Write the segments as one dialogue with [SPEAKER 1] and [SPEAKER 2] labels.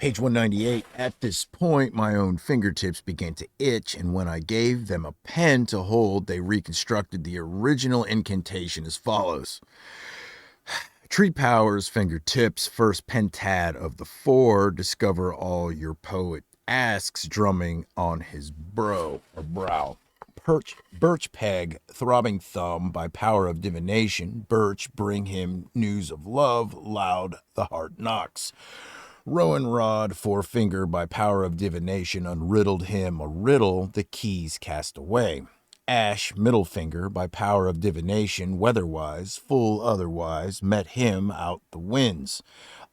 [SPEAKER 1] Page 198. At this point, my own fingertips began to itch, and when I gave them a pen to hold, they reconstructed the original incantation as follows. Tree powers, fingertips, first pentad of the four, discover all your poet asks, drumming on his brow. Birch peg, throbbing thumb, by power of divination, birch, bring him news of love, loud the heart knocks. Rowan rod, forefinger, by power of divination, unriddled him a riddle, the keys cast away. Ash, middle finger, by power of divination, weatherwise, full otherwise, met him out the winds.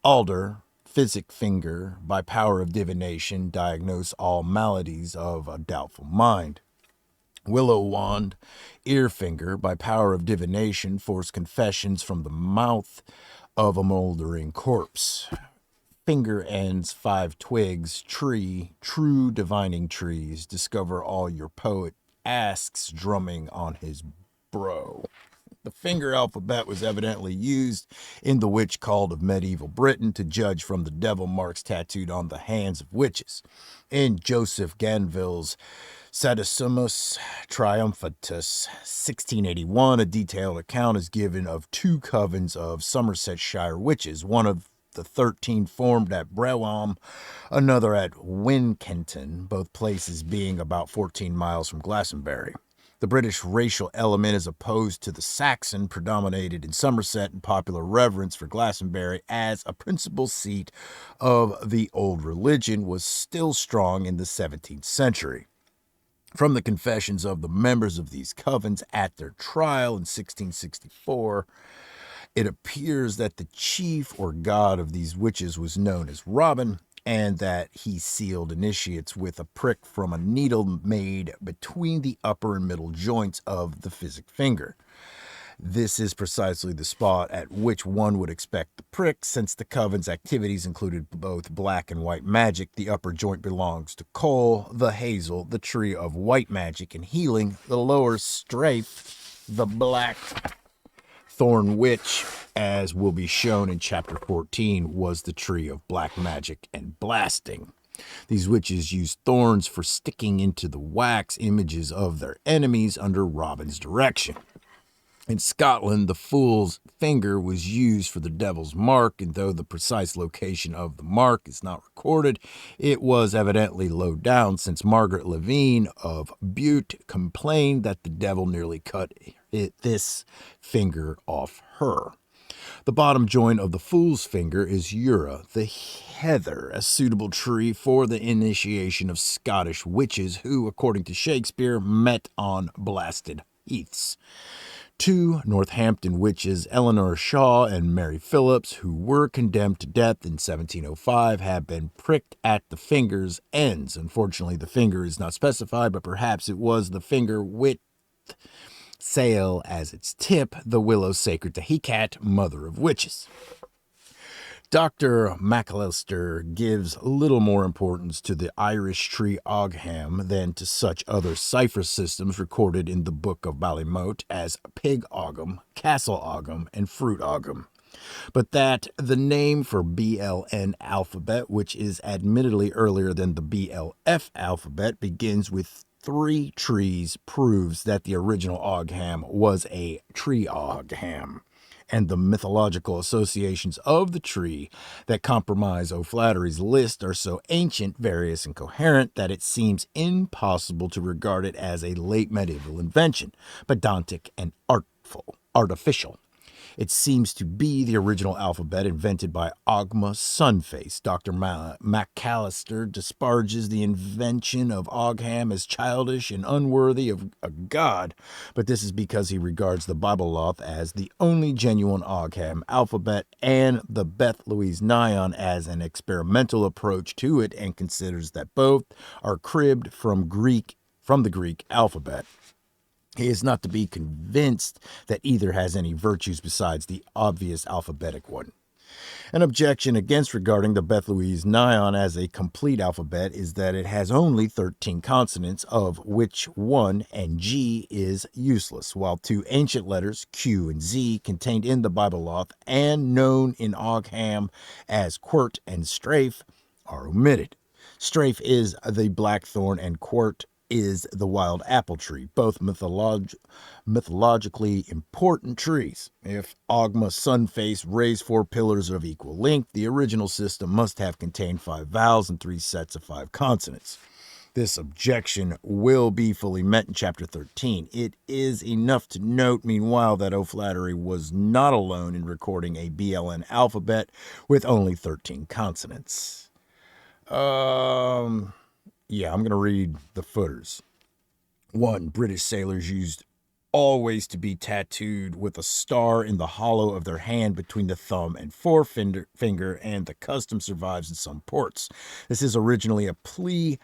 [SPEAKER 1] Alder, physic finger, by power of divination, diagnose all maladies of a doubtful mind. Willow wand, ear finger, by power of divination, force confessions from the mouth of a moldering corpse. Finger ends, 5 twigs, tree, true divining trees, discover all your poet asks, drumming on his brow. The finger alphabet was evidently used in the witch cult of medieval Britain to judge from the devil marks tattooed on the hands of witches. In Joseph Ganville's Sadicissimus Triumphatus, 1681, a detailed account is given of 2 covens of Somersetshire witches, one of the 13 formed at Brewham, another at Winkenton, both places being about 14 miles from Glastonbury. The British racial element, as opposed to the Saxon, predominated in Somerset, and popular reverence for Glastonbury as a principal seat of the old religion was still strong in the 17th century. From the confessions of the members of these covens at their trial in 1664, it appears that the chief or god of these witches was known as Robin, and that he sealed initiates with a prick from a needle made between the upper and middle joints of the physic finger. This is precisely the spot at which one would expect the prick, since the coven's activities included both black and white magic. The upper joint belongs to Cole, the hazel, the tree of white magic and healing. The lower strafe, the black thorn witch, as will be shown in chapter 14, was the tree of black magic and blasting. These witches used thorns for sticking into the wax images of their enemies under Robin's direction. In Scotland, the fool's finger was used for the devil's mark, and though the precise location of the mark is not recorded, it was evidently low down, since Margaret Levine of Bute complained that the devil nearly cut this finger off her. The bottom joint of the fool's finger is Ura, the heather, a suitable tree for the initiation of Scottish witches who, according to Shakespeare, met on blasted heaths. 2 Northampton witches, Eleanor Shaw and Mary Phillips, who were condemned to death in 1705, have been pricked at the finger's ends. Unfortunately, the finger is not specified, but perhaps it was the finger with sail as its tip, the willow sacred to Hecate, mother of witches. Dr. McAllister gives little more importance to the Irish tree Ogham than to such other cipher systems recorded in the Book of Ballymote as Pig Ogham, Castle Ogham, and Fruit Ogham. But that the name for BLN alphabet, which is admittedly earlier than the BLF alphabet, begins with 3 trees, proves that the original Ogham was a tree Ogham, and the mythological associations of the tree that comprise O'Flaherty's list are so ancient, various, and coherent that it seems impossible to regard it as a late medieval invention, pedantic and artificial. It seems to be the original alphabet invented by Ogma Sunface. Dr. McAllister disparages the invention of Ogham as childish and unworthy of a god, but this is because he regards the Bibleloth as the only genuine Ogham alphabet and the Beth Louise Nyan as an experimental approach to it, and considers that both are cribbed from the Greek alphabet. He is not to be convinced that either has any virtues besides the obvious alphabetic one. An objection against regarding the Beth Louise Nyan as a complete alphabet is that it has only 13 consonants, of which 1 and G is useless, while 2 ancient letters, Q and Z, contained in the Bibleloth and known in Ogham as quirt and strafe, are omitted. Strafe is the blackthorn and quart is the wild apple tree, both mythologically important trees. If Ogma Sunface raised 4 pillars of equal length, the original system must have contained 5 vowels and 3 sets of 5 consonants. This objection will be fully met in Chapter 13. It is enough to note, meanwhile, that O'Flaherty was not alone in recording a BLN alphabet with only 13 consonants. Yeah, I'm going to read the footers. 1. British sailors used always to be tattooed with a star in the hollow of their hand between the thumb and forefinger, and the custom survives in some ports. This is originally a plea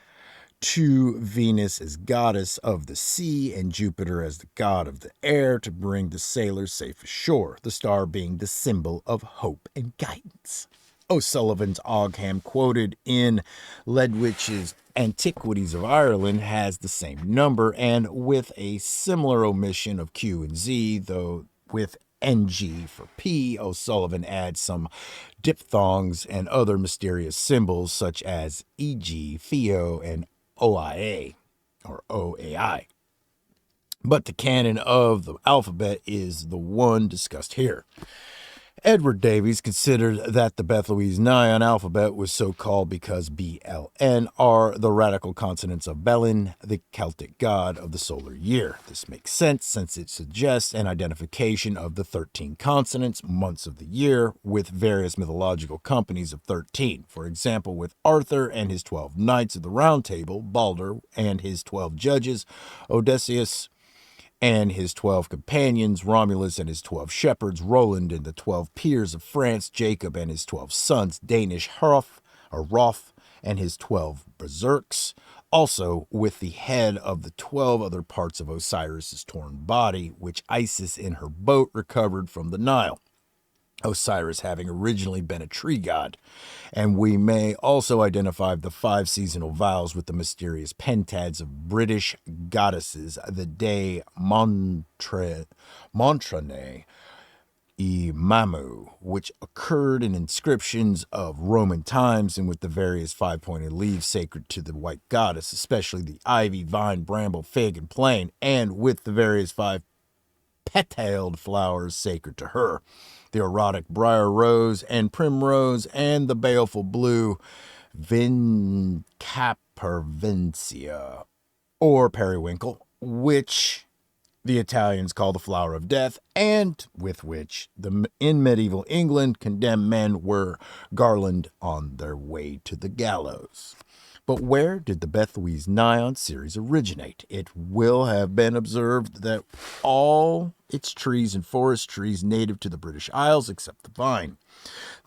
[SPEAKER 1] to Venus as goddess of the sea and Jupiter as the god of the air to bring the sailors safe ashore, the star being the symbol of hope and guidance. O'Sullivan's Ogham, quoted in Ledwich's Antiquities of Ireland, has the same number, and with a similar omission of Q and Z, though with NG for P, O'Sullivan adds some diphthongs and other mysterious symbols such as EG, Theo, and OIA, or OAI. But the canon of the alphabet is the one discussed here. Edward Davies considered that the Beth Louise Nyan alphabet was so called because BLN are the radical consonants of Belin, the Celtic god of the solar year. This makes sense since it suggests an identification of the 13 consonants, months of the year, with various mythological companies of 13. For example, with Arthur and his 12 knights of the Round Table, Balder and his 12 judges, Odysseus and his 12 companions, Romulus and his 12 shepherds, Roland and the 12 peers of France, Jacob and his 12 sons, Danish Hroth and his 12 berserks, also with the head of the 12 other parts of Osiris's torn body, which Isis in her boat recovered from the Nile. Osiris having originally been a tree god. And we may also identify the 5 seasonal vows with the mysterious pentads of British goddesses, the De Montrane e Mamu, which occurred in inscriptions of Roman times, and with the various 5-pointed leaves sacred to the white goddess, especially the ivy, vine, bramble, fig, and plane, and with the various 5 petaled flowers sacred to her, the erotic briar rose and primrose, and the baleful blue vincapervincia, or periwinkle, which the Italians call the flower of death, and with which in medieval England condemned men were garlanded on their way to the gallows. But where did the Beth Louise Nyan series originate? It will have been observed that all its trees and forest trees native to the British Isles, except the vine.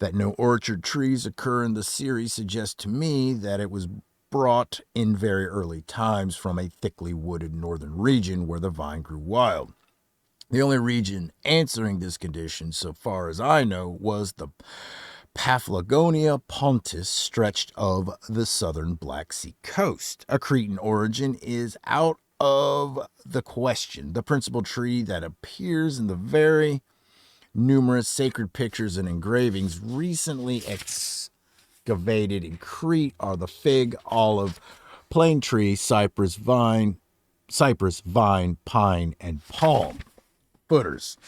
[SPEAKER 1] That no orchard trees occur in the series suggests to me that it was brought in very early times from a thickly wooded northern region where the vine grew wild. The only region answering this condition, so far as I know, was the Paphlagonia Pontus stretched of the southern Black Sea coast. A Cretan origin is out of the question. The principal tree that appears in the very numerous sacred pictures and engravings recently excavated in Crete are the fig, olive, plane tree, cypress, vine, pine, and palm. Footers.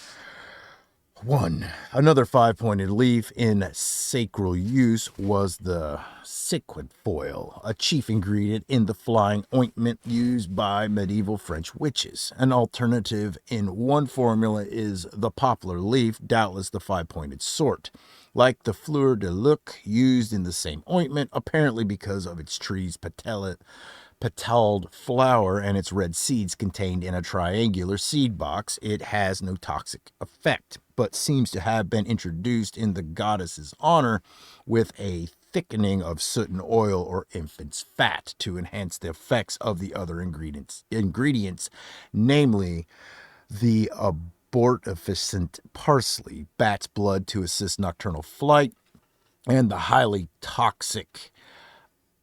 [SPEAKER 1] 1. Another 5-pointed leaf in sacral use was the cinquefoil, a chief ingredient in the flying ointment used by medieval French witches. An alternative in one formula is the poplar leaf, doubtless the 5-pointed sort. Like the fleur de luc used in the same ointment, apparently because of its tree's petaled flower and its red seeds contained in a triangular seed box, it has no toxic effect, but seems to have been introduced in the goddess's honor with a thickening of soot and oil or infant's fat to enhance the effects of the other ingredients, namely the abortifacient parsley, bat's blood to assist nocturnal flight, and the highly toxic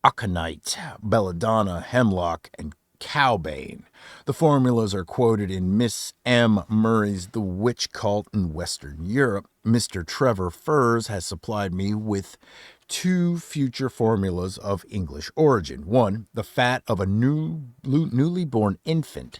[SPEAKER 1] aconite, belladonna, hemlock, and cowbane. The formulas are quoted in Miss M. Murray's The Witch Cult in Western Europe. Mr. Trevor Furs has supplied me with two future formulas of English origin. One, the fat of a newly born infant,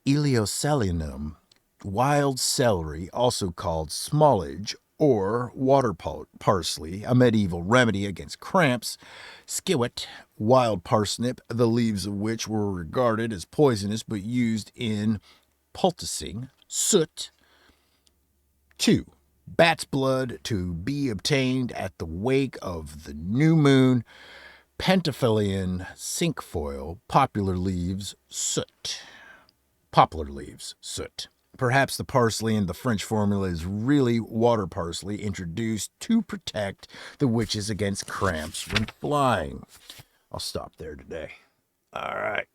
[SPEAKER 1] Iliocelinum, wild celery, also called smallage, or water parsley, a medieval remedy against cramps, skillet, wild parsnip, the leaves of which were regarded as poisonous but used in poulticing, soot. 2. Bat's blood to be obtained at the wake of the new moon, Pentophilian cinquefoil, poplar leaves, soot. Perhaps the parsley in the French formula is really water parsley introduced to protect the witches against cramps when flying. I'll stop there today. All right.